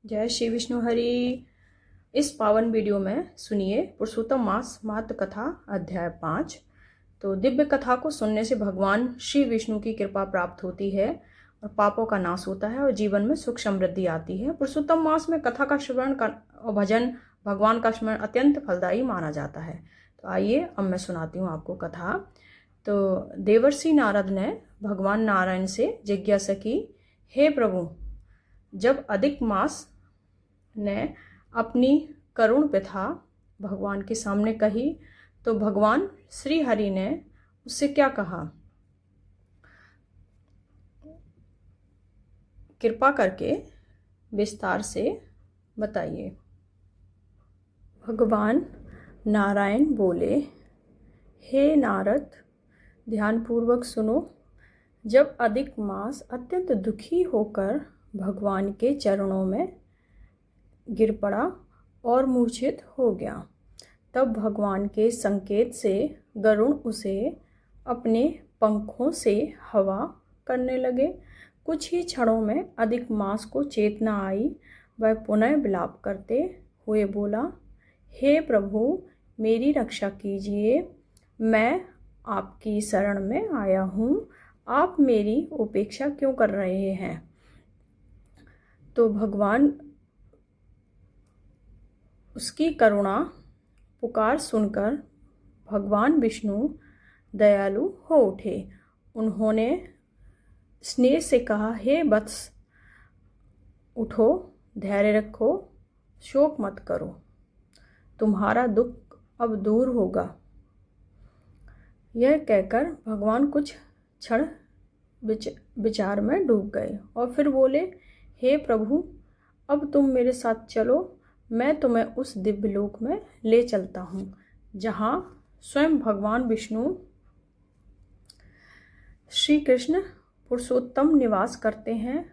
जय श्री विष्णु हरि। इस पावन वीडियो में सुनिए पुरुषोत्तम मास महत्व कथा अध्याय 5। तो दिव्य कथा को सुनने से भगवान श्री विष्णु की कृपा प्राप्त होती है और पापों का नाश होता है और जीवन में सुख समृद्धि आती है। पुरुषोत्तम मास में कथा का श्रवण और भजन, भगवान का स्मरण अत्यंत फलदायी माना जाता है। तो आइए अब मैं सुनाती हूँ आपको कथा। तो देवर्षि नारद ने भगवान नारायण से जिज्ञासा की, हे प्रभु, जब अधिक मास ने अपनी करुण व्यथा भगवान के सामने कही तो भगवान श्री हरि ने उससे क्या कहा? कृपा करके विस्तार से बताइए। भगवान नारायण बोले, हे नारद, ध्यानपूर्वक सुनो। जब अधिक मास अत्यंत दुखी होकर भगवान के चरणों में गिर पड़ा और मूर्छित हो गया, तब भगवान के संकेत से गरुण उसे अपने पंखों से हवा करने लगे। कुछ ही क्षणों में अधिक मास को चेतना आई। वह पुनः विलाप करते हुए बोला, हे प्रभु, मेरी रक्षा कीजिए। मैं आपकी शरण में आया हूँ। आप मेरी उपेक्षा क्यों कर रहे हैं? तो भगवान उसकी करुणा पुकार सुनकर भगवान विष्णु दयालु हो उठे। उन्होंने स्नेह से कहा, हे वत्स, उठो, धैर्य रखो, शोक मत करो, तुम्हारा दुख अब दूर होगा। यह कहकर भगवान कुछ क्षण विचार में डूब गए और फिर बोले, हे प्रभु, अब तुम मेरे साथ चलो। मैं तुम्हें उस दिव्य लोक में ले चलता हूँ जहाँ स्वयं भगवान विष्णु श्री कृष्ण पुरुषोत्तम निवास करते हैं।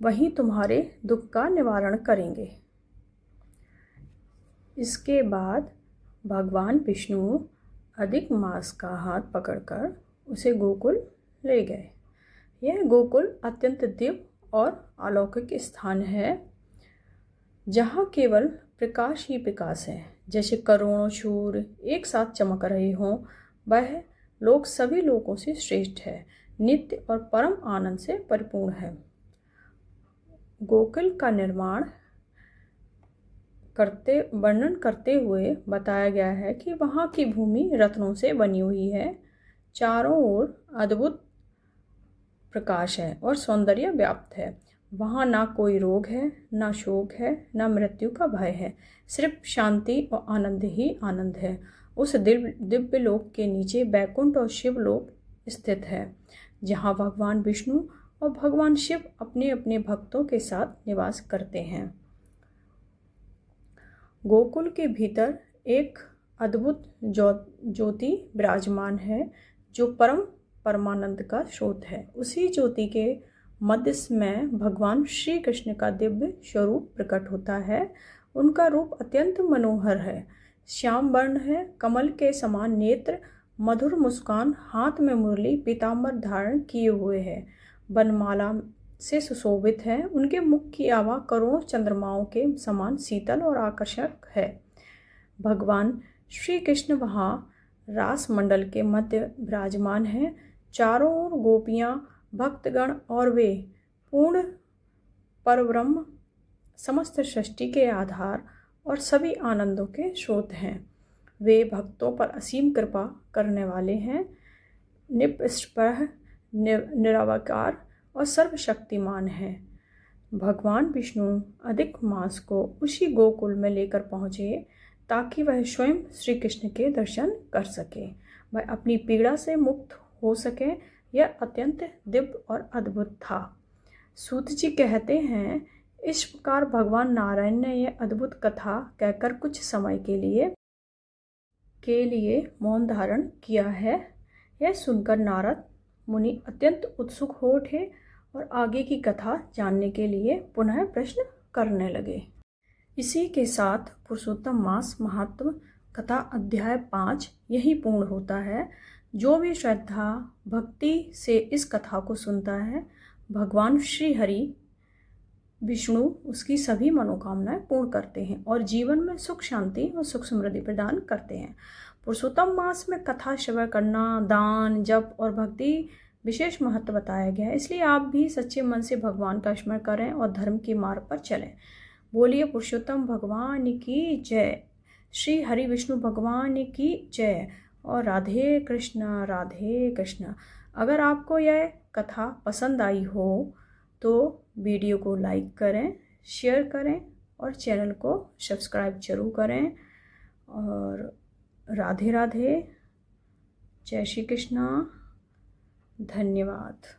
वहीं तुम्हारे दुख का निवारण करेंगे। इसके बाद भगवान विष्णु अधिक मास का हाथ पकड़कर उसे गोकुल ले गए। यह गोकुल अत्यंत दिव्य और अलौकिक स्थान है जहाँ केवल प्रकाश ही प्रकाश है। जैसे करोड़ों सूर्य एक साथ चमक रहे हों, वह लोक सभी लोकों से श्रेष्ठ है, नित्य और परम आनंद से परिपूर्ण है। गोकुल का वर्णन करते हुए बताया गया है कि वहाँ की भूमि रत्नों से बनी हुई है। चारों ओर अद्भुत प्रकाश है और सौंदर्य व्याप्त है। वहाँ ना कोई रोग है, ना शोक है, ना मृत्यु का भय है। सिर्फ शांति और आनंद ही आनंद है। उस दिव्य लोक के नीचे बैकुंठ और शिव लोक स्थित है, जहाँ भगवान विष्णु और भगवान शिव अपने अपने भक्तों के साथ निवास करते हैं। गोकुल के भीतर एक अद्भुत ज्योति विराजमान है, जो परमानंद का स्रोत है। उसी ज्योति के मध्य में भगवान श्री कृष्ण का दिव्य स्वरूप प्रकट होता है। उनका रूप अत्यंत मनोहर है, श्याम वर्ण है, कमल के समान नेत्र, मधुर मुस्कान, हाथ में मुरली, पीताम्बर धारण किए हुए है, वनमाला से सुशोभित है। उनके मुख की आभा करोड़ों चंद्रमाओं के समान शीतल और आकर्षक है। भगवान श्री कृष्ण वहाँ रास मंडल के मध्य विराजमान है। चारों ओर गोपियाँ, भक्तगण और वे पूर्ण परब्रह्म समस्त सृष्टि के आधार और सभी आनंदों के स्रोत हैं। वे भक्तों पर असीम कृपा करने वाले हैं, निष्प्रह, निरावकार और सर्वशक्तिमान हैं। भगवान विष्णु अधिक मास को उसी गोकुल में लेकर पहुँचे ताकि वह स्वयं श्री कृष्ण के दर्शन कर सके, वह अपनी पीड़ा से मुक्त हो सके। यह अत्यंत दिव्य और अद्भुत था। सूत जी कहते हैं, इस प्रकार भगवान नारायण ने यह अद्भुत कथा कहकर कुछ समय के लिए मौन धारण किया है। यह सुनकर नारद मुनि अत्यंत उत्सुक हो उठे और आगे की कथा जानने के लिए पुनः प्रश्न करने लगे। इसी के साथ पुरुषोत्तम मास महात्म कथा अध्याय 5 यही पूर्ण होता है। जो भी श्रद्धा भक्ति से इस कथा को सुनता है, भगवान श्री हरि विष्णु उसकी सभी मनोकामनाएं पूर्ण करते हैं और जीवन में सुख शांति और सुख समृद्धि प्रदान करते हैं। पुरुषोत्तम मास में कथा श्रवण करना, दान, जप और भक्ति विशेष महत्व बताया गया है। इसलिए आप भी सच्चे मन से भगवान का स्मरण करें और धर्म के मार्ग पर चलें। बोलिए पुरुषोत्तम भगवान की जय, श्री हरि विष्णु भगवान की जय और राधे कृष्ण राधे कृष्ण। अगर आपको यह कथा पसंद आई हो तो वीडियो को लाइक करें, शेयर करें और चैनल को सब्सक्राइब जरूर करें। और राधे राधे, जय श्री कृष्ण, धन्यवाद।